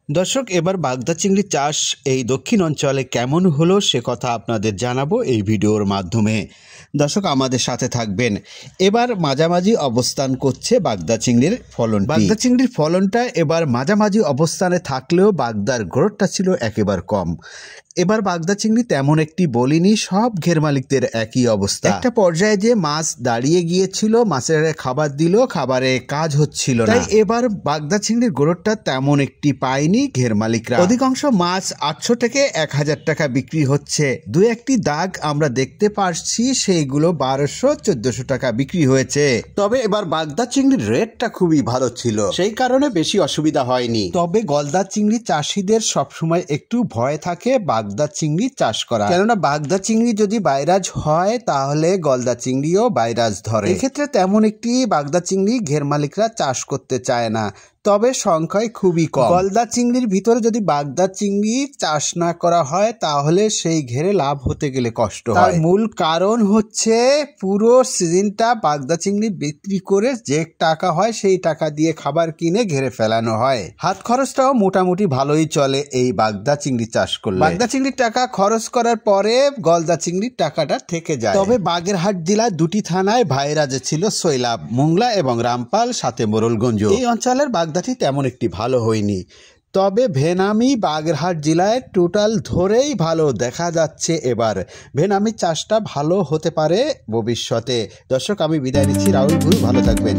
দর্শক, এবার বাগদা চিংড়ি চাষ এই দক্ষিণ অঞ্চলে কেমন হলো সে কথা আপনাদের জানাবো এই ভিডিওর মাধ্যমে। দর্শক, আমাদের সাথে থাকবেন। এবার মাঝামাঝি অবস্থান করছে বাগদা চিংড়ির ফলন। বাগদা চিংড়ির ফলনটা এবার মাঝামাঝি অবস্থানে থাকলেও বাগদার গ্রোথটা ছিল একেবারে কম। এবার বাগদা চিংড়ি তেমন একটি বলিনি, সব ঘের মালিকদের একই অবস্থা। একটা পর্যায়ে যে মাছ দাঁড়িয়ে গিয়েছিল, মাছের খাবার দিল, খাবারে কাজ হচ্ছিল না। তাই এবার বাগদা চিংড়ির গ্রোথটা তেমন একটি পায়নি ঘের মালিকরা। অধিকাংশ মাছ 800 থেকে 1000 টাকা বিক্রি হচ্ছে। দু একটি দাগ আমরা দেখতে পারছি, সেইগুলো 1200-1400 টাকা বিক্রি হয়েছে। তবে এবার বাগদা চিংড়ির রেটটা খুবই ভালো ছিল, সেই কারণে বেশি অসুবিধা হয়নি। তবে গলদা চিংড়ি চাষিদের সবসময় একটু ভয় থাকে বাগদা চিংড়ি চাষ করা, কেননা বাগদা চিংড়ি যদি বাইরাজ হয় তাহলে গলদা চিংড়িও বাইরাজ ধরে। এক্ষেত্রে তেমন একটি বাগদা চিংড়ি ঘের মালিকরা চাষ করতে চায় না, তবে সংখ্যায় খুবই কম। গলদা চিংড়ির ভিতরে যদি বাগদা চিংড়ি চাষ না করা হয় তাহলে সেই ঘেরে লাভ হতে গেলে কষ্ট হয়। তার মূল কারণ হচ্ছে পুরো সিজনটা বাগদা চিংড়ি বিক্রি করে যে টাকা হয় সেই টাকা দিয়ে খাবার কিনে ঘেরে ফেলানো হয়। হাত খরচটাও মোটামুটি ভালোই চলে এই বাগদা চিংড়ি চাষ করলে। বাগদা চিংড়ির টাকা খরচ করার পরে গলদা চিংড়ির টাকাটা থেকে যায়। তবে বাগেরহাট জেলার দুটি থানায় ভাইরাজে ছিল সৈলাব, মোংলা এবং রামপাল, সাথে মোরলগঞ্জ। এই অঞ্চলের বাগদাটি তেমন একটি ভালো হয়নি। তবে ভেনামি বাগেরহাট জেলায় টোটাল ধরেই ভালো দেখা যাচ্ছে। এবার ভেনামি চাষটা ভালো হতে পারে ভবিষ্যতে। দর্শক, আমি বিদায় নিচ্ছি। রাহুল গুরু, ভালো থাকবেন।